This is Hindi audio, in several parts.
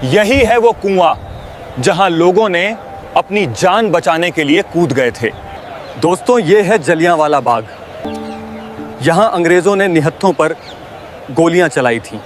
यही है वो कुआं जहां लोगों ने अपनी जान बचाने के लिए कूद गए थे। दोस्तों, ये है जलियांवाला बाग। यहां अंग्रेजों ने निहत्थों पर गोलियां चलाई थीं।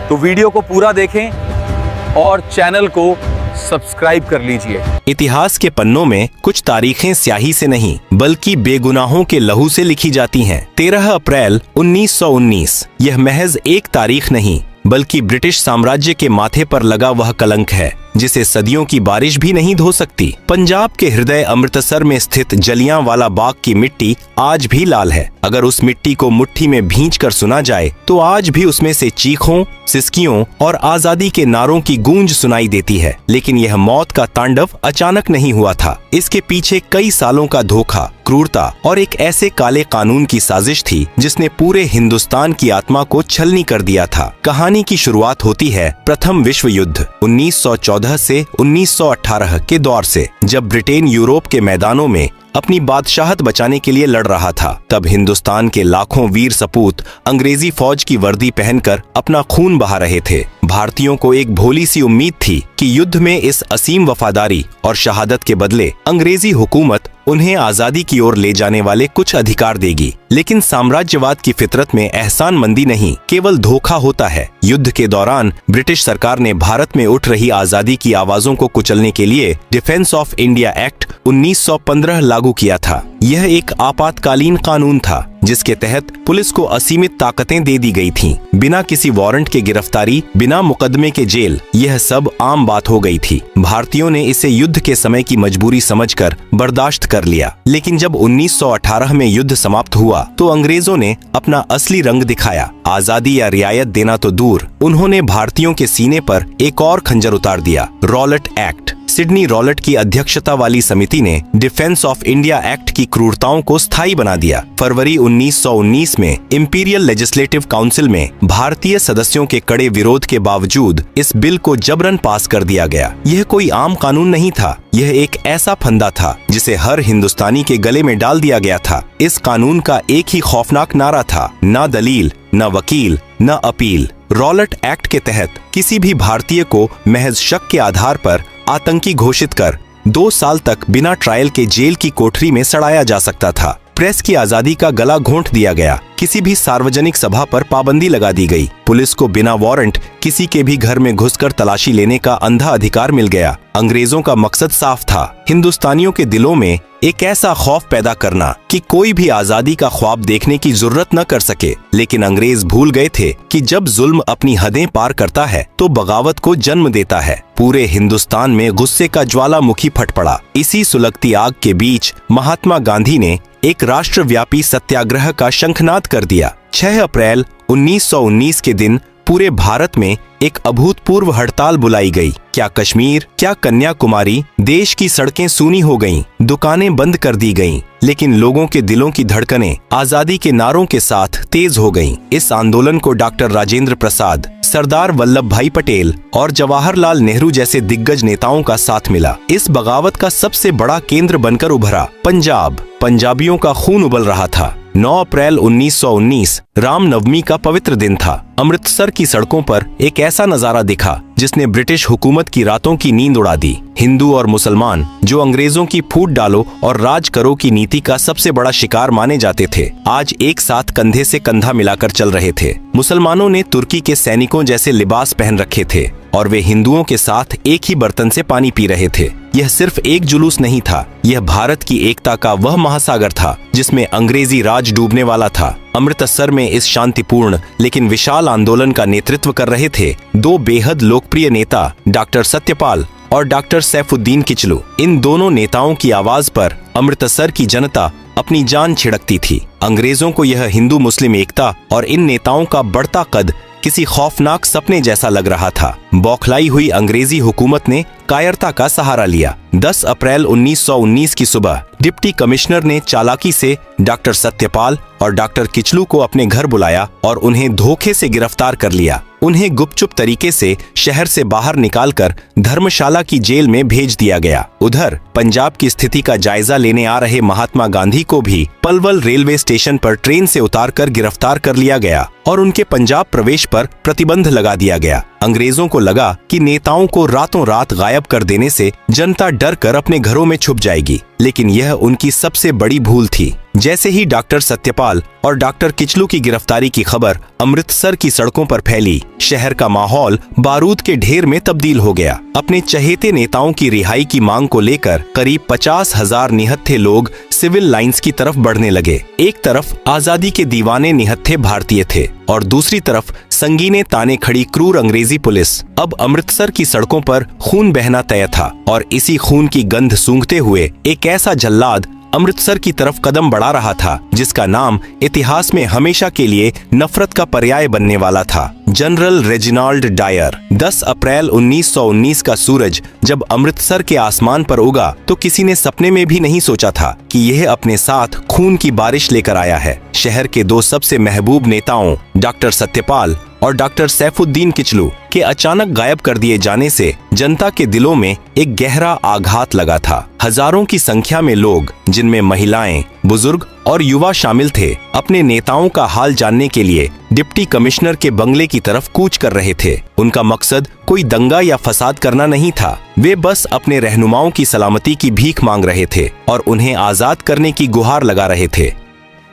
तो वीडियो को पूरा देखें और चैनल को सब्सक्राइब कर लीजिए। इतिहास के पन्नों में कुछ तारीखें स्याही से नहीं बल्कि बेगुनाहों के लहू से लिखी जाती हैं। 13 अप्रैल 1919 यह महज एक तारीख नहीं बल्कि ब्रिटिश साम्राज्य के माथे पर लगा वह कलंक है जिसे सदियों की बारिश भी नहीं धो सकती। पंजाब के हृदय अमृतसर में स्थित जलियांवाला बाग की मिट्टी आज भी लाल है। अगर उस मिट्टी को मुट्ठी में भींच कर सुना जाए तो आज भी उसमें से चीखों, सिसकियों और आजादी के नारों की गूंज सुनाई देती है। लेकिन यह मौत का तांडव अचानक नहीं हुआ था। इसके पीछे कई सालों का धोखा, क्रूरता और एक ऐसे काले कानून की साजिश थी जिसने पूरे हिंदुस्तान की आत्मा को छलनी कर दिया था। कहानी की शुरुआत होती है प्रथम विश्व युद्ध 1914 से 1918 के दौर से, जब ब्रिटेन यूरोप के मैदानों में अपनी बादशाहत बचाने के लिए लड़ रहा था। तब हिंदुस्तान के लाखों वीर सपूत अंग्रेजी फौज की वर्दी पहनकर अपना खून बहा रहे थे। भारतीयों को एक भोली सी उम्मीद थी कि युद्ध में इस असीम वफादारी और शहादत के बदले अंग्रेजी हुकूमत उन्हें आजादी की ओर ले जाने वाले कुछ अधिकार देगी। लेकिन साम्राज्यवाद की फितरत में एहसानमंदी नहीं, केवल धोखा होता है। युद्ध के दौरान ब्रिटिश सरकार ने भारत में उठ रही आजादी की आवाजों को कुचलने के लिए डिफेंस ऑफ इंडिया एक्ट 1915 लागू किया था। यह एक आपातकालीन कानून था जिसके तहत पुलिस को असीमित ताकतें दे दी गई थीं। बिना किसी वारंट के गिरफ्तारी, बिना मुकदमे के जेल, यह सब आम बात हो गई थी। भारतीयों ने इसे युद्ध के समय की मजबूरी समझकर बर्दाश्त कर लिया। लेकिन जब 1918 में युद्ध समाप्त हुआ तो अंग्रेजों ने अपना असली रंग दिखाया। आजादी या रियायत देना तो दूर, उन्होंने भारतीयों के सीने पर एक और खंजर उतार दिया, रॉलेट एक्ट। सिडनी रॉलेट की अध्यक्षता वाली समिति ने डिफेंस ऑफ इंडिया एक्ट की क्रूरताओं को स्थायी बना दिया। फरवरी 1919 में इंपीरियल लेजिस्लेटिव काउंसिल में भारतीय सदस्यों के कड़े विरोध के बावजूद इस बिल को जबरन पास कर दिया गया। यह कोई आम कानून नहीं था, यह एक ऐसा फंदा था जिसे हर हिंदुस्तानी के गले में डाल दिया गया था। इस कानून का एक ही खौफनाक नारा था, ना दलील, न वकील, न अपील। रॉलेट एक्ट के तहत किसी भी भारतीय को महज शक के आधार पर आतंकी घोषित कर 2 साल तक बिना ट्रायल के जेल की कोठरी में सड़ाया जा सकता था। प्रेस की आजादी का गला घोंट दिया गया। किसी भी सार्वजनिक सभा पर पाबंदी लगा दी गई। पुलिस को बिना वारंट किसी के भी घर में घुसकर तलाशी लेने का अंधा अधिकार मिल गया। अंग्रेजों का मकसद साफ था, हिंदुस्तानियों के दिलों में एक ऐसा खौफ पैदा करना कि कोई भी आजादी का ख्वाब देखने की जरूरत न कर सके। लेकिन अंग्रेज भूल गए थे कि जब जुल्म अपनी हदें पार करता है तो बगावत को जन्म देता है। पूरे हिंदुस्तान में गुस्से का ज्वालामुखी फट पड़ा। इसी सुलगती आग के बीच महात्मा गांधी ने एक राष्ट्रव्यापी सत्याग्रह का शंखनाद कर दिया। 6 अप्रैल 1919 के दिन पूरे भारत में एक अभूतपूर्व हड़ताल बुलाई गई। क्या कश्मीर, क्या कन्याकुमारी, देश की सड़कें सूनी हो गईं, दुकानें बंद कर दी गईं, लेकिन लोगों के दिलों की धड़कनें आजादी के नारों के साथ तेज हो गईं। इस आंदोलन को डॉक्टर राजेंद्र प्रसाद, सरदार वल्लभ भाई पटेल और जवाहरलाल नेहरू जैसे दिग्गज नेताओं का साथ मिला। इस बगावत का सबसे बड़ा केंद्र बनकर उभरा पंजाब। पंजाबियों का खून उबल रहा था। 9 अप्रैल 1919 रामनवमी का पवित्र दिन था। अमृतसर की सड़कों पर एक ऐसा नजारा दिखा जिसने ब्रिटिश हुकूमत की रातों की नींद उड़ा दी। हिंदू और मुसलमान, जो अंग्रेजों की फूट डालो और राज करो की नीति का सबसे बड़ा शिकार माने जाते थे, आज एक साथ कंधे से कंधा मिलाकर चल रहे थे। मुसलमानों ने तुर्की के सैनिकों जैसे लिबास पहन रखे थे और वे हिंदुओं के साथ एक ही बर्तन से पानी पी रहे थे। यह सिर्फ एक जुलूस नहीं था, यह भारत की एकता का वह महासागर था जिसमें अंग्रेजी राज डूबने वाला था। अमृतसर में इस शांतिपूर्ण लेकिन विशाल आंदोलन का नेतृत्व कर रहे थे 2 बेहद लोकप्रिय नेता, डॉक्टर सत्यपाल और डॉक्टर सैफुद्दीन किचलू। इन दोनों नेताओं की आवाज पर अमृतसर की जनता अपनी जान छिड़कती थी। अंग्रेजों को यह हिंदू मुस्लिम एकता और इन नेताओं का बढ़ता कद किसी खौफनाक सपने जैसा लग रहा था। बौखलाई हुई अंग्रेजी हुकूमत ने कायरता का सहारा लिया। 10 अप्रैल 1919 की सुबह डिप्टी कमिश्नर ने चालाकी से डॉक्टर सत्यपाल और डॉक्टर किचलू को अपने घर बुलाया और उन्हें धोखे से गिरफ्तार कर लिया। उन्हें गुपचुप तरीके से शहर से बाहर निकालकर धर्मशाला की जेल में भेज दिया गया। उधर पंजाब की स्थिति का जायजा लेने आ रहे महात्मा गांधी को भी पलवल रेलवे स्टेशन पर ट्रेन से उतारकर गिरफ्तार कर लिया गया और उनके पंजाब प्रवेश पर प्रतिबंध लगा दिया गया। अंग्रेजों को लगा कि नेताओं को रातों रात गायब कर देने से जनता डर कर अपने घरों में छुप जाएगी, लेकिन यह उनकी सबसे बड़ी भूल थी। जैसे ही डॉक्टर सत्यपाल और डॉक्टर किचलू की गिरफ्तारी की खबर अमृतसर की सड़कों पर फैली, शहर का माहौल बारूद के ढेर में तब्दील हो गया। अपने चहेते नेताओं की रिहाई की मांग को लेकर करीब 50,000 निहत्थे लोग सिविल लाइंस की तरफ बढ़ने लगे। एक तरफ आजादी के दीवाने निहत्थे भारतीय थे और दूसरी तरफ संगीने ताने खड़ी क्रूर अंग्रेजी पुलिस। अब अमृतसर की सड़कों पर खून बहना तय था और इसी खून की गंध सूंघते हुए एक ऐसा जल्लाद अमृतसर की तरफ कदम बढ़ा रहा था जिसका नाम इतिहास में हमेशा के लिए नफरत का पर्याय बनने वाला था, जनरल रेजिनाल्ड डायर। 10 अप्रैल 1919 का सूरज जब अमृतसर के आसमान पर उगा तो किसी ने सपने में भी नहीं सोचा था कि यह अपने साथ खून की बारिश लेकर आया है। शहर के दो सबसे महबूब नेताओं डॉक्टर सत्यपाल और डॉक्टर सैफुद्दीन किचलू के अचानक गायब कर दिए जाने से जनता के दिलों में एक गहरा आघात लगा था। हजारों की संख्या में लोग, जिनमें महिलाएं, बुजुर्ग और युवा शामिल थे, अपने नेताओं का हाल जानने के लिए डिप्टी कमिश्नर के बंगले की तरफ कूच कर रहे थे। उनका मकसद कोई दंगा या फसाद करना नहीं था, वे बस अपने रहनुमाओं की सलामती की भीख मांग रहे थे और उन्हें आजाद करने की गुहार लगा रहे थे।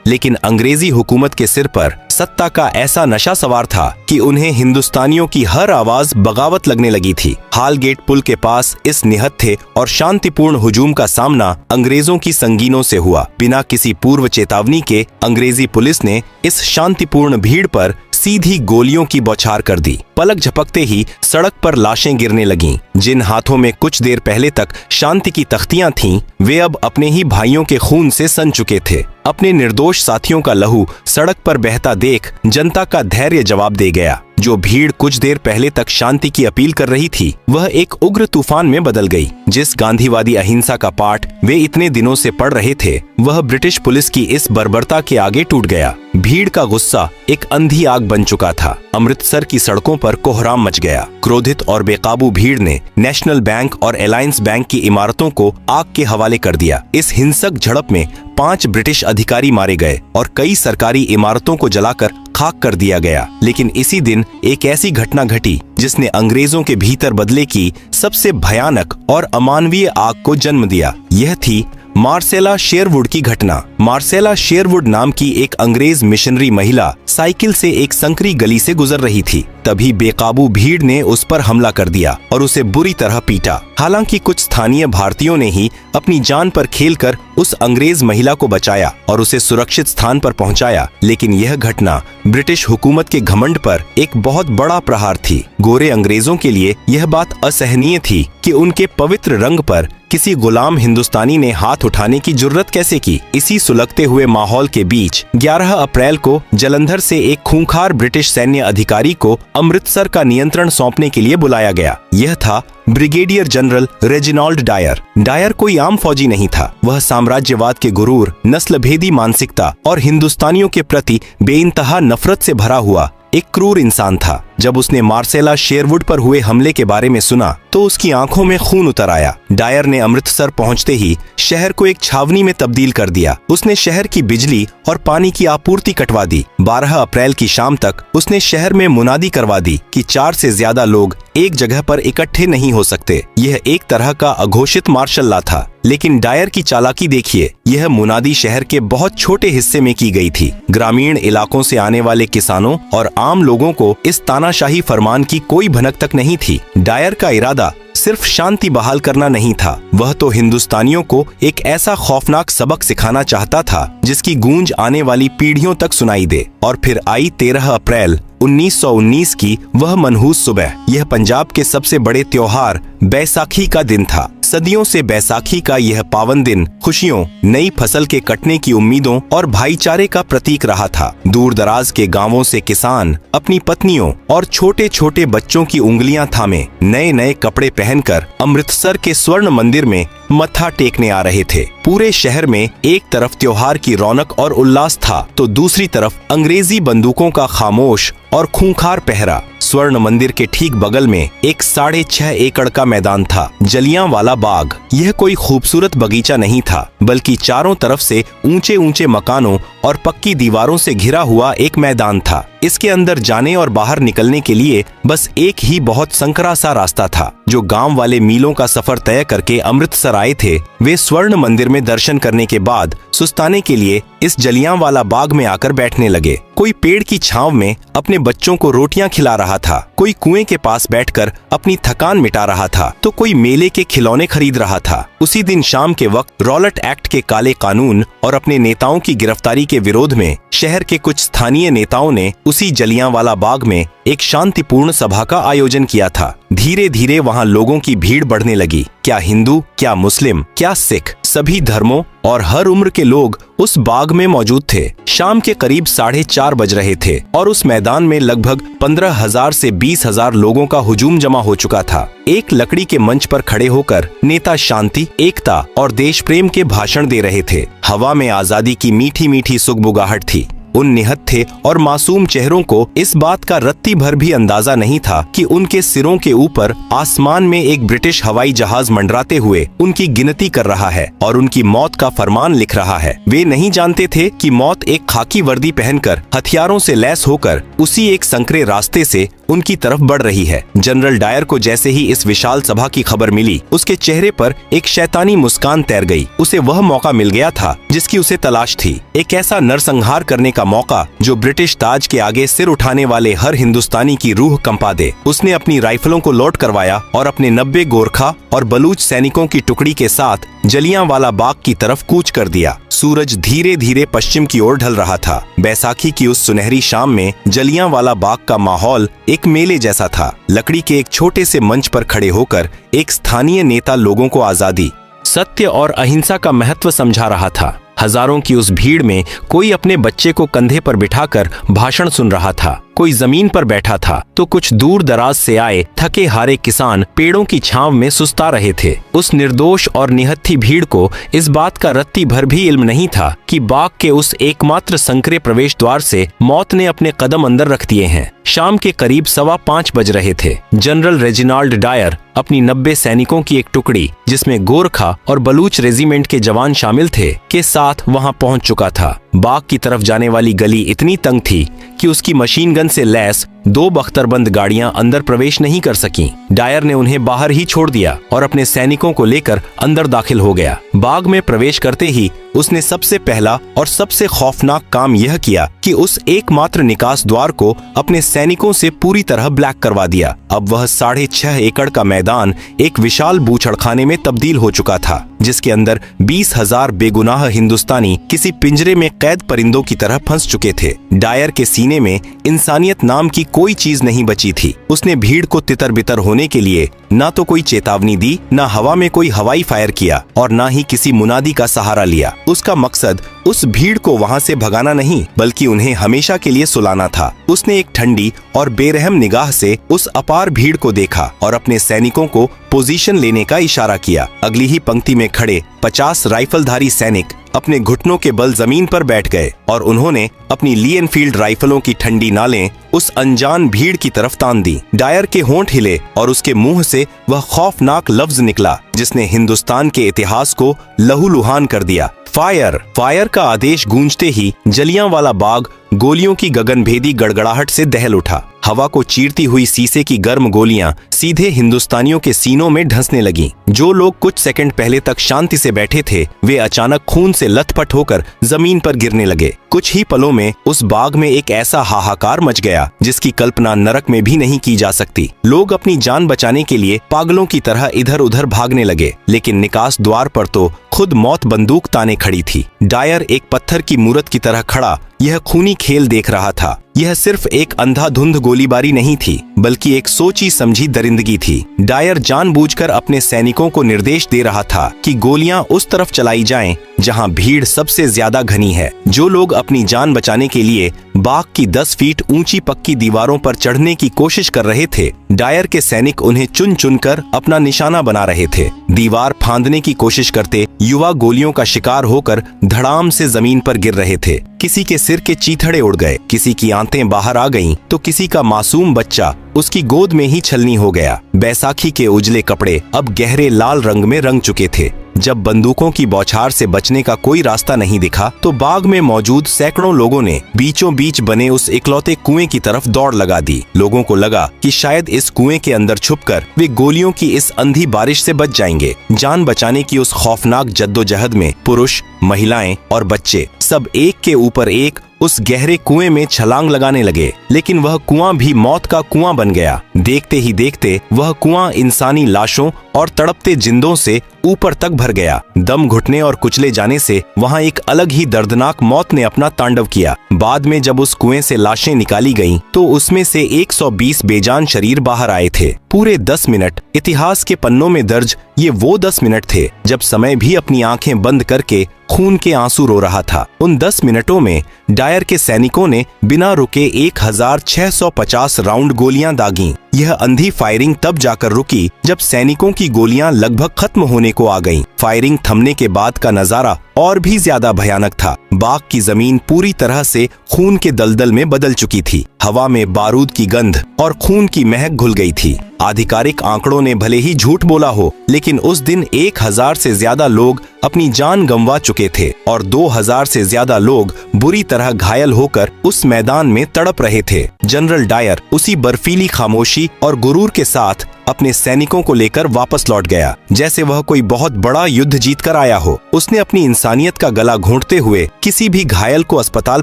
लेकिन अंग्रेजी हुकूमत के सिर पर सत्ता का ऐसा नशा सवार था कि उन्हें हिंदुस्तानियों की हर आवाज बगावत लगने लगी थी। हालगेट पुल के पास इस निहत्थे और शांतिपूर्ण हुजूम का सामना अंग्रेजों की संगीनों से हुआ। बिना किसी पूर्व चेतावनी के अंग्रेजी पुलिस ने इस शांतिपूर्ण भीड़ पर सीधी गोलियों की बौछार कर दी। पलक झपकते ही सड़क पर लाशें गिरने लगीं। जिन हाथों में कुछ देर पहले तक शांति की तख्तियां थीं, वे अब अपने ही भाइयों के खून से सन चुके थे। अपने निर्दोष साथियों का लहू सड़क पर बहता देख जनता का धैर्य जवाब दे गया। जो भीड़ कुछ देर पहले तक शांति की अपील कर रही थी, वह एक उग्र तूफान में बदल गई। जिस गांधीवादी अहिंसा का पाठ वे इतने दिनों से पढ़ रहे थे, वह ब्रिटिश पुलिस की इस बर्बरता के आगे टूट गया। भीड़ का गुस्सा एक अंधी आग बन चुका था। अमृतसर की सड़कों पर कोहराम मच गया। क्रोधित और बेकाबू भीड़ ने नेशनल बैंक और अलायंस बैंक की इमारतों को आग के हवाले कर दिया। इस हिंसक झड़प में 5 ब्रिटिश अधिकारी मारे गए और कई सरकारी इमारतों को जलाकर खाक कर दिया गया। लेकिन इसी दिन एक ऐसी घटना घटी जिसने अंग्रेजों के भीतर बदले की सबसे भयानक और अमानवीय आग को जन्म दिया। यह थी मार्सेला शेरवुड की घटना। मार्सेला शेरवुड नाम की एक अंग्रेज मिशनरी महिला साइकिल से एक संकरी गली से गुजर रही थी। तभी बेकाबू भीड़ ने उस पर हमला कर दिया और उसे बुरी तरह पीटा। हालांकि कुछ स्थानीय भारतीयों ने ही अपनी जान पर खेलकर उस अंग्रेज महिला को बचाया और उसे सुरक्षित स्थान पर पहुंचाया, लेकिन यह घटना ब्रिटिश हुकूमत के घमंड पर एक बहुत बड़ा प्रहार थी। गोरे अंग्रेजों के लिए यह बात असहनीय थी कि उनके पवित्र रंग पर किसी गुलाम हिंदुस्तानी ने हाथ उठाने की जुर्रत कैसे की। इसी सुलगते हुए माहौल के बीच 11 अप्रैल को जालंधर से एक खूंखार ब्रिटिश सैन्य अधिकारी को अमृतसर का नियंत्रण सौंपने के लिए बुलाया गया। यह था brigadier general Reginald Dyer. Dyer कोई आम फौजी नहीं था। वह साम्राज्यवाद के गुरूर, नस्लभेदी मानसिकता और हिंदुस्तानियों के प्रति बेइंतहा नफरत से भरा हुआ एक क्रूर इंसान था। जब उसने मार्सेला शेरवुड पर हुए हमले के बारे में सुना तो उसकी आंखों में खून उतर आया। डायर ने अमृतसर पहुंचते ही शहर को एक छावनी में तब्दील कर दिया। उसने शहर की बिजली और पानी की आपूर्ति कटवा दी। 12 अप्रैल की शाम तक उसने शहर में मुनादी करवा दी कि 4 से ज्यादा लोग एक जगह पर इकट्ठे नहीं हो सकते। यह एक तरह का अघोषित मार्शल लॉ था। लेकिन डायर की चालाकी देखिए, यह मुनादी शहर के बहुत छोटे हिस्से में की गई थी। ग्रामीण इलाकों से आने वाले किसानों और आम लोगों को इस तानाशाही फरमान की कोई भनक तक नहीं थी। डायर का इरादा सिर्फ शांति बहाल करना नहीं था, वह तो हिंदुस्तानियों को एक ऐसा खौफनाक सबक सिखाना चाहता था जिसकी गूंज आने वाली पीढ़ियों तक सुनाई दे। और फिर आई 13 अप्रैल 1919 की वह मनहूस सुबह। यह पंजाब के सबसे बड़े त्योहार बैसाखी का दिन था। सदियों से बैसाखी का यह पावन दिन खुशियों, नई फसल के कटने की उम्मीदों और भाईचारे का प्रतीक रहा था। दूर दराज के गांवों से किसान अपनी पत्नियों और छोटे छोटे बच्चों की उंगलियां थामे नए नए कपड़े पहनकर अमृतसर के स्वर्ण मंदिर में मत्था टेकने आ रहे थे। पूरे शहर में एक तरफ त्योहार की रौनक और उल्लास था तो दूसरी तरफ अंग्रेजी बंदूकों का खामोश और खूंखार पहरा। स्वर्ण मंदिर के ठीक बगल में एक 6.5 एकड़ का मैदान था, जलियांवाला बाग। यह कोई खूबसूरत बगीचा नहीं था, बल्कि चारों तरफ से ऊंचे ऊंचे मकानों और पक्की दीवारों से घिरा हुआ एक मैदान था। इसके अंदर जाने और बाहर निकलने के लिए बस एक ही बहुत संकरा सा रास्ता था। जो गांव वाले मीलों का सफर तय करके अमृतसर आए थे, वे स्वर्ण मंदिर में दर्शन करने के बाद सुस्ताने के लिए इस जलियांवाला बाग में आकर बैठने लगे। कोई पेड़ की छांव में अपने बच्चों को रोटियां खिला रहा था, कोई कुएं के पास बैठकर अपनी थकान मिटा रहा था, तो कोई मेले के खिलौने खरीद रहा था। उसी दिन शाम के वक्त रॉलेट एक्ट के काले कानून और अपने नेताओं की गिरफ्तारी के विरोध में शहर के कुछ स्थानीय नेताओं ने उसी जलियांवाला बाग में एक शांतिपूर्ण सभा का आयोजन किया था। धीरे धीरे वहां लोगों की भीड़ बढ़ने लगी। क्या हिंदू, क्या मुस्लिम, क्या सिख, सभी धर्मों और हर उम्र के लोग उस बाग में मौजूद थे। शाम के करीब 4:30 बज रहे थे और उस मैदान में लगभग 15,000 से 20,000 लोगों का हुजूम जमा हो चुका था। एक लकड़ी के मंच पर खड़े होकर नेता शांति, एकता और देश प्रेम के भाषण दे रहे थे। हवा में आजादी की मीठी मीठी सुगबुगाहट थी। उन निहत्थे और मासूम चेहरों को इस बात का रत्ती भर भी अंदाजा नहीं था कि उनके सिरों के ऊपर आसमान में एक ब्रिटिश हवाई जहाज मंडराते हुए उनकी गिनती कर रहा है और उनकी मौत का फरमान लिख रहा है। वे नहीं जानते थे कि मौत एक खाकी वर्दी पहनकर हथियारों से लैस होकर उसी एक संकरे रास्ते से उनकी तरफ बढ़ रही है। जनरल डायर को जैसे ही इस विशाल सभा की खबर मिली, उसके चेहरे पर एक शैतानी मुस्कान तैर गई। उसे वह मौका मिल गया था जिसकी उसे तलाश थी, एक ऐसा नरसंहार करने का मौका जो ब्रिटिश ताज के आगे सिर उठाने वाले हर हिंदुस्तानी की रूह कंपा दे। उसने अपनी राइफलों को लोड करवाया और अपने 90 गोरखा और बलूच सैनिकों की टुकड़ी के साथ जलियांवाला बाग की तरफ कूच कर दिया। सूरज धीरे धीरे पश्चिम की ओर ढल रहा था। बैसाखी की उस सुनहरी शाम में जलियांवाला बाग का माहौल एक मेले जैसा था। लकड़ी के एक छोटे से मंच पर खड़े होकर एक स्थानीय नेता लोगों को आजादी, सत्य और अहिंसा का महत्व समझा रहा था। हजारों की उस भीड़ में कोई अपने बच्चे को कंधे पर बिठाकर भाषण सुन रहा था, कोई जमीन पर बैठा था, तो कुछ दूर दराज से आए थके हारे किसान पेड़ों की छांव में सुस्ता रहे थे। उस निर्दोष और निहत्थी भीड़ को इस बात का रत्ती भर भी इल्म नहीं था कि बाग के उस एकमात्र संकरे प्रवेश द्वार से मौत ने अपने कदम अंदर रख दिए हैं। शाम के करीब 5:15 बज रहे थे। जनरल रेजिनाल्ड डायर अपनी 90 सैनिकों की एक टुकड़ी, जिसमें गोरखा और बलूच रेजिमेंट के जवान शामिल थे, के साथ वहां पहुंच चुका था। बाग की तरफ जाने वाली गली इतनी तंग थी कि उसकी मशीन गन से लैस 2 बख्तरबंद गाड़ियां अंदर प्रवेश नहीं कर सकीं। डायर ने उन्हें बाहर ही छोड़ दिया और अपने सैनिकों को लेकर अंदर दाखिल हो गया। बाग में प्रवेश करते ही उसने सबसे पहला और सबसे खौफनाक काम यह किया कि उस एकमात्र निकास द्वार को अपने सैनिकों से पूरी तरह ब्लैक करवा दिया। अब वह 6.5 एकड़ का मैदान एक विशाल बूचड़खाने में तब्दील हो चुका था, जिसके अंदर 20,000 बेगुनाह हिंदुस्तानी किसी पिंजरे में कैद परिंदों की तरह फंस चुके थे। डायर के सीने में इंसानियत नाम की कोई चीज नहीं बची थी। उसने भीड़ को तितर बितर होने के लिए ना तो कोई चेतावनी दी, ना हवा में कोई हवाई फायर किया और ना ही किसी मुनादी का सहारा लिया। उसका मकसद उस भीड़ को वहां से भगाना नहीं, बल्कि उन्हें हमेशा के लिए सुलाना था। उसने एक ठंडी और बेरहम निगाह से उस अपार भीड़ को देखा और अपने सैनिकों को पोजीशन लेने का इशारा किया। अगली ही पंक्ति में खड़े 50 राइफलधारी सैनिक अपने घुटनों के बल जमीन पर बैठ गए और उन्होंने अपनी ली एनफील्ड राइफलों की ठंडी नालें उस अनजान भीड़ की तरफ तान दी। डायर के होंठ हिले और उसके मुंह से वह खौफनाक लफ्ज निकला जिसने हिंदुस्तान के इतिहास को लहूलुहान कर दिया। फायर! फायर का आदेश गूंजते ही जलियांवाला बाग गोलियों की गगनभेदी गड़गड़ाहट से दहल उठा। हवा को चीरती हुई शीशे की गर्म गोलियां सीधे हिंदुस्तानियों के सीनों में ढंसने लगीं। जो लोग कुछ सेकंड पहले तक शांति से बैठे थे, वे अचानक खून से लथपथ होकर जमीन पर गिरने लगे। कुछ ही पलों में उस बाग में एक ऐसा हाहाकार मच गया जिसकी कल्पना नरक में भी नहीं की जा सकती। लोग अपनी जान बचाने के लिए पागलों की तरह इधर उधर भागने लगे, लेकिन निकास द्वार पर तो खुद मौत बंदूक ताने खड़ी थी। डायर एक पत्थर की मूरत की तरह खड़ा यह खूनी खेल देख रहा था। यह सिर्फ एक अंधाधुंध गोलीबारी नहीं थी, बल्कि एक सोची समझी दरिंदगी थी। डायर जानबूझकर अपने सैनिकों को निर्देश दे रहा था कि गोलियां उस तरफ चलाई जाएं जहां भीड़ सबसे ज्यादा घनी है। जो लोग अपनी जान बचाने के लिए बाग की 10 फीट ऊंची पक्की दीवारों पर चढ़ने की कोशिश कर रहे थे, डायर के सैनिक उन्हें चुन चुनकर अपना निशाना बना रहे थे। दीवार फांदने की कोशिश करते युवा गोलियों का शिकार होकर धड़ाम से जमीन पर गिर रहे थे। किसी के सिर के चीथड़े उड़ गए, किसी की आंतें बाहर आ गईं, तो किसी का मासूम बच्चा उसकी गोद में ही छलनी हो गया। बैसाखी के उजले कपड़े अब गहरे लाल रंग में रंग चुके थे। जब बंदूकों की बौछार से बचने का कोई रास्ता नहीं दिखा तो बाग में मौजूद सैकड़ों लोगों ने बीचों बीच बने उस इकलौते कुएं की तरफ दौड़ लगा दी। लोगों को लगा कि शायद इस कुएं के अंदर छुपकर वे गोलियों की इस अंधी बारिश से बच जाएंगे। जान बचाने की उस खौफनाक जद्दोजहद में पुरुष, महिलाएं और बच्चे सब एक के ऊपर एक उस गहरे कुएं में छलांग लगाने लगे, लेकिन वह कुआं भी मौत का कुआं बन गया। देखते ही देखते वह कुआं इंसानी लाशों और तड़पते जिंदों से ऊपर तक भर गया। दम घुटने और कुचले जाने से वहां एक अलग ही दर्दनाक मौत ने अपना तांडव किया। बाद में जब उस कुएं से लाशें निकाली गईं, तो उसमें से 120 बेजान शरीर बाहर आए थे। पूरे 10 मिनट इतिहास के पन्नों में दर्ज ये वो 10 मिनट थे जब समय भी अपनी आंखें बंद करके खून के आंसू रो रहा था। उन 10 मिनटों में डायर के सैनिकों ने बिना रुके 1650 राउंड गोलियां दागीं। यह अंधी फायरिंग तब जाकर रुकी जब सैनिकों की गोलियां लगभग खत्म होने को आ गईं। फायरिंग थमने के बाद का नजारा और भी ज्यादा भयानक था। बाग की जमीन पूरी तरह से खून के दलदल में बदल चुकी थी। हवा में बारूद की गंध और खून की महक घुल गई थी। आधिकारिक आंकड़ों ने भले ही झूठ बोला हो, लेकिन उस दिन 1000 से ज्यादा लोग अपनी जान गंवा चुके थे और 2000 से ज्यादा लोग बुरी तरह घायल होकर उस मैदान में तड़प रहे थे। जनरल डायर उसी बर्फीली खामोशी और गुरूर के साथ अपने सैनिकों को लेकर वापस लौट गया, जैसे वह कोई बहुत बड़ा युद्ध जीत कर आया हो। उसने अपनी इंसानियत का गला घोंटते हुए किसी भी घायल को अस्पताल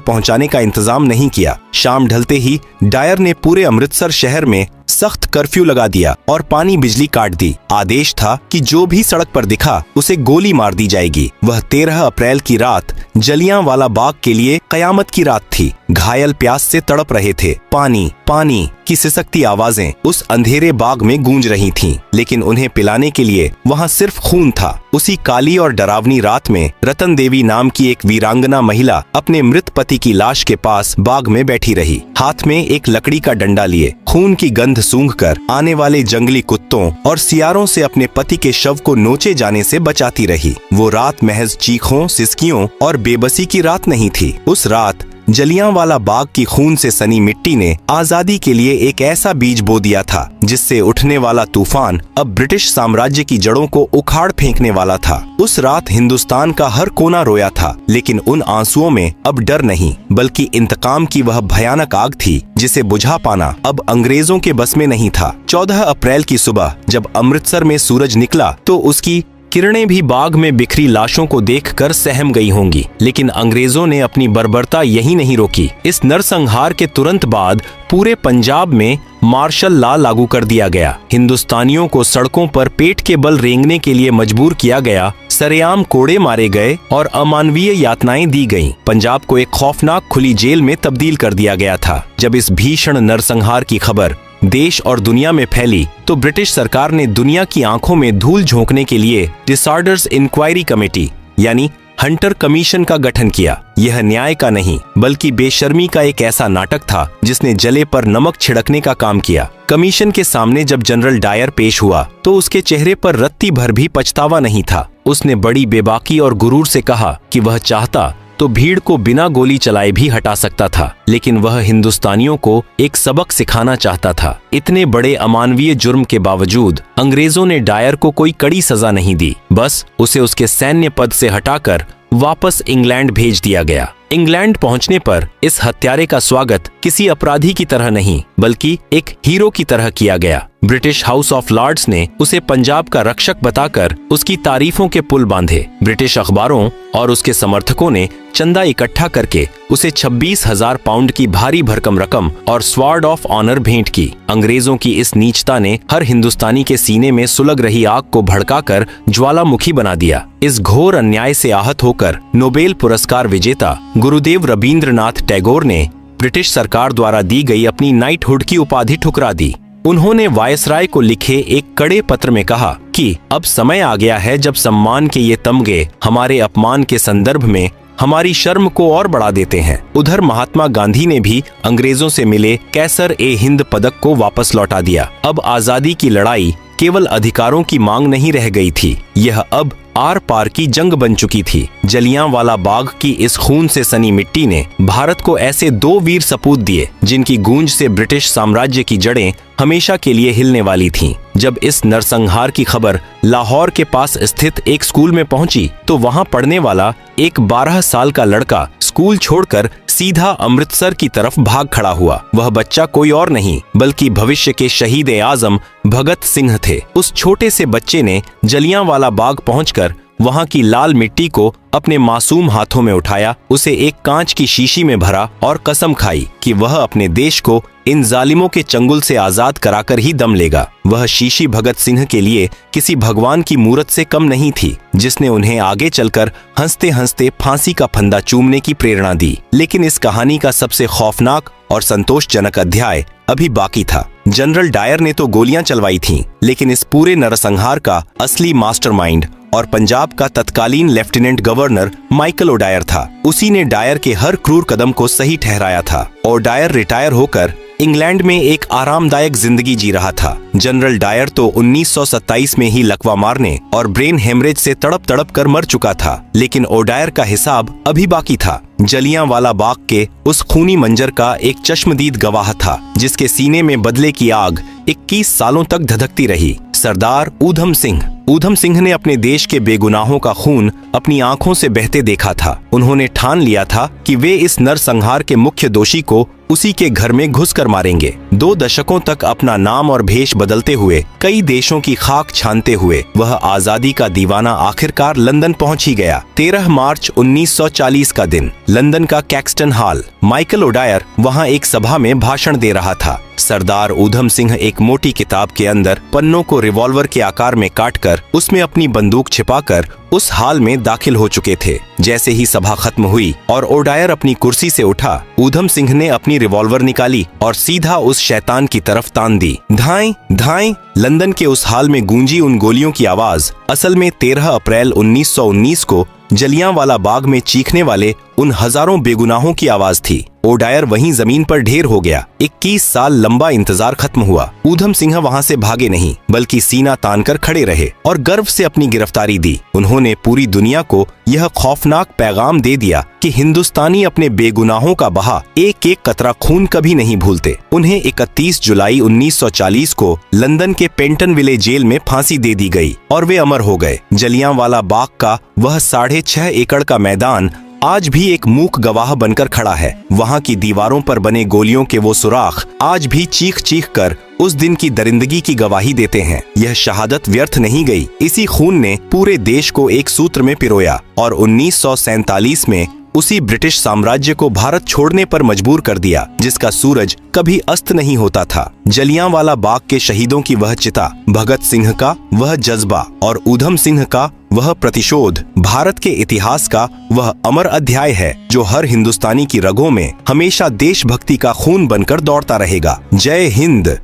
पहुंचाने का इंतजाम नहीं किया। शाम ढलते ही डायर ने पूरे अमृतसर शहर में सख्त कर्फ्यू लगा दिया और पानी बिजली काट दी। आदेश था कि जो भी सड़क पर दिखा उसे गोली मार दी जाएगी। वह 13 अप्रैल की रात जलियांवाला बाग के लिए कयामत की रात थी। घायल प्यास से तड़प रहे थे। पानी पानी की सिसकती आवाजें उस अंधेरे बाग में गूंज रही थीं, लेकिन उन्हें पिलाने के लिए वहां सिर्फ खून था। उसी काली और डरावनी रात में रतन देवी नाम की एक वीरांगना महिला अपने मृत पति की लाश के पास बाग में बैठी रही, हाथ में एक लकड़ी का डंडा लिए, खून की गंध सूंघकर आने वाले जंगली कुत्तों और सियारों से अपने पति के शव को नोचे जाने से बचाती रही। वो रात महज चीखों, सिसकियों और बेबसी की रात नहीं थी। उस रात जलियांवाला बाग की खून से सनी मिट्टी ने आजादी के लिए एक ऐसा बीज बो दिया था जिससे उठने वाला तूफान अब ब्रिटिश साम्राज्य की जड़ों को उखाड़ फेंकने वाला था। उस रात हिंदुस्तान का हर कोना रोया था, लेकिन उन आंसुओं में अब डर नहीं, बल्कि इंतकाम की वह भयानक आग थी जिसे बुझा पाना अब अंग्रेजों के बस में नहीं था। 14 अप्रैल की सुबह जब अमृतसर में सूरज निकला तो उसकी किरणें भी बाग में बिखरी लाशों को देखकर सहम गई होंगी, लेकिन अंग्रेजों ने अपनी बर्बरता यही नहीं रोकी। इस नरसंहार के तुरंत बाद पूरे पंजाब में मार्शल लॉ लागू कर दिया गया। हिंदुस्तानियों को सड़कों पर पेट के बल रेंगने के लिए मजबूर किया गया। सरेआम कोड़े मारे गए और अमानवीय यातनाएं दी गईं। पंजाब को एक खौफनाक खुली जेल में तब्दील कर दिया गया था। जब इस भीषण नरसंहार की खबर देश और दुनिया में फैली तो ब्रिटिश सरकार ने दुनिया की आंखों में धूल झोंकने के लिए डिसऑर्डर्स इंक्वायरी कमेटी यानी हंटर कमीशन का गठन किया। यह न्याय का नहीं बल्कि बेशर्मी का एक ऐसा नाटक था जिसने जले पर नमक छिड़कने का काम किया। कमीशन के सामने जब जनरल डायर पेश हुआ तो उसके चेहरे पर रत्ती भर भी पछतावा नहीं था। उसने बड़ी बेबाकी और गुरूर से कहा कि वह चाहता तो भीड़ को बिना गोली चलाए भी हटा सकता था, लेकिन वह हिंदुस्तानियों को एक सबक सिखाना चाहता था। इतने बड़े अमानवीय जुर्म के बावजूद अंग्रेजों ने डायर को कोई कड़ी सजा नहीं दी, बस उसे उसके सैन्य पद से हटाकर वापस इंग्लैंड भेज दिया गया। इंग्लैंड पहुंचने पर इस हत्यारे का स्वागत किसी अपराधी की तरह नहीं बल्कि एक हीरो की तरह किया गया। ब्रिटिश हाउस ऑफ लॉर्ड्स ने उसे पंजाब का रक्षक बताकर उसकी तारीफों के पुल बांधे। ब्रिटिश अखबारों और उसके समर्थकों ने चंदा इकट्ठा करके उसे 26,000 पाउंड की भारी भरकम रकम और स्वॉर्ड ऑफ ऑनर भेंट की। अंग्रेजों की इस नीचता ने हर हिंदुस्तानी के सीने में सुलग रही आग को भड़काकर ज्वालामुखी बना दिया। इस घोर अन्याय से आहत होकर नोबेल पुरस्कार विजेता गुरुदेव रवींद्रनाथ टैगोर ने ब्रिटिश सरकार द्वारा दी गई अपनी नाइटहुड की उपाधि ठुकरा दी। उन्होंने वायसराय को लिखे एक कड़े पत्र में कहा कि अब समय आ गया है जब सम्मान के ये तमगे हमारे अपमान के संदर्भ में हमारी शर्म को और बढ़ा देते हैं। उधर महात्मा गांधी ने भी अंग्रेजों से मिले कैसर ए हिंद पदक को वापस लौटा दिया। अब आजादी की लड़ाई केवल अधिकारों की मांग नहीं रह गई थी, यह अब आर पार की जंग बन चुकी थी। जलियांवाला बाग की इस खून से सनी मिट्टी ने भारत को ऐसे दो वीर सपूत दिए जिनकी गूंज से ब्रिटिश साम्राज्य की जड़ें हमेशा के लिए हिलने वाली थीं। जब इस नरसंहार की खबर लाहौर के पास स्थित एक स्कूल में पहुंची तो वहां पढ़ने वाला एक 12 साल का लड़का स्कूल छोड़कर सीधा अमृतसर की तरफ भाग खड़ा हुआ। वह बच्चा कोई और नहीं बल्कि भविष्य के शहीद-ए-आज़म भगत सिंह थे। उस छोटे से बच्चे ने जलियांवाला बाग पहुंचकर वहां की लाल मिट्टी को अपने मासूम हाथों में उठाया, उसे एक कांच की शीशी में भरा और कसम खाई कि वह अपने देश को इन जालिमों के चंगुल से आजाद कराकर ही दम लेगा। वह शीशी भगत सिंह के लिए किसी भगवान की मूरत से कम नहीं थी, जिसने उन्हें आगे चलकर हंसते हंसते फांसी का फंदा चूमने की प्रेरणा दी। लेकिन इस कहानी का सबसे खौफनाक और संतोषजनक अध्याय अभी बाकी था। जनरल डायर ने तो गोलियां चलवाई थीं, लेकिन इस पूरे नरसंहार का असली मास्टरमाइंड और पंजाब का तत्कालीन लेफ्टिनेंट गवर्नर माइकल ओडायर था। उसी ने डायर के हर क्रूर कदम को सही ठहराया था। ओडायर रिटायर होकर इंग्लैंड में एक आरामदायक जिंदगी जी रहा था। जनरल डायर तो 1927 में ही लकवा मारने और ब्रेन हेमरेज से तड़प तड़प कर मर चुका था, लेकिन ओडायर का हिसाब अभी बाकी था। जलियांवाला बाग के उस खूनी मंजर का एक चश्मदीद गवाह था, जिसके सीने में बदले की आग 21 सालों तक धधकती रही। सरदार ऊधम सिंह। ऊधम सिंह ने अपने देश के बेगुनाहों का खून अपनी आंखों से बहते देखा था। उन्होंने ठान लिया था कि वे इस नरसंहार के मुख्य दोषी को उसी के घर में घुसकर मारेंगे। 2 दशकों तक अपना नाम और भेष बदलते हुए, कई देशों की खाक छानते हुए वह आजादी का दीवाना आखिरकार लंदन पहुंच ही गया। 13 मार्च 1940 का दिन, लंदन का कैक्सटन हॉल। माइकल ओडायर वहां एक सभा में भाषण दे रहा था। सरदार ऊधम सिंह एक मोटी किताब के अंदर पन्नों को रिवॉल्वर के आकार में काटकर उसमें अपनी बंदूक छिपाकर उस हाल में दाखिल हो चुके थे। जैसे ही सभा खत्म हुई और ओडायर अपनी कुर्सी से उठा, ऊधम सिंह ने अपनी रिवॉल्वर निकाली और सीधा उस शैतान की तरफ तान दी। धाएं धाएं। लंदन के उस हाल में गूंजी उन गोलियों की आवाज असल में 13 अप्रैल 1919 को जलियांवाला बाग में चीखने वाले उन हजारों बेगुनाहों की आवाज थी। ओडायर वहीं जमीन पर ढेर हो गया। 21 साल लंबा इंतजार खत्म हुआ। ऊधम सिंह वहां से भागे नहीं, बल्कि सीना तानकर खड़े रहे और गर्व से अपनी गिरफ्तारी दी। उन्होंने पूरी दुनिया को यह खौफनाक पैगाम दे दिया कि हिंदुस्तानी अपने बेगुनाहों का बहा एक एक कतरा खून कभी नहीं भूलते। उन्हें 31 जुलाई 1940 को लंदन के पेंटनविले जेल में फांसी दे दी गई और वे अमर हो गए। जलियांवाला बाग का वह 6.5 एकड़ का मैदान आज भी एक मूक गवाह बनकर खड़ा है। वहां की दीवारों पर बने गोलियों के वो सुराख आज भी चीख चीख कर उस दिन की दरिंदगी की गवाही देते हैं। यह शहादत व्यर्थ नहीं गई। इसी खून ने पूरे देश को एक सूत्र में पिरोया और 1947 में उसी ब्रिटिश साम्राज्य को भारत छोड़ने पर मजबूर कर दिया, जिसका सूरज कभी अस्त नहीं होता था। जलियांवाला बाग के शहीदों की वह चिता, भगत सिंह का वह जज्बा और ऊधम सिंह का वह प्रतिशोध भारत के इतिहास का वह अमर अध्याय है, जो हर हिंदुस्तानी की रगों में हमेशा देशभक्ति का खून बनकर दौड़ता रहेगा। जय हिंद।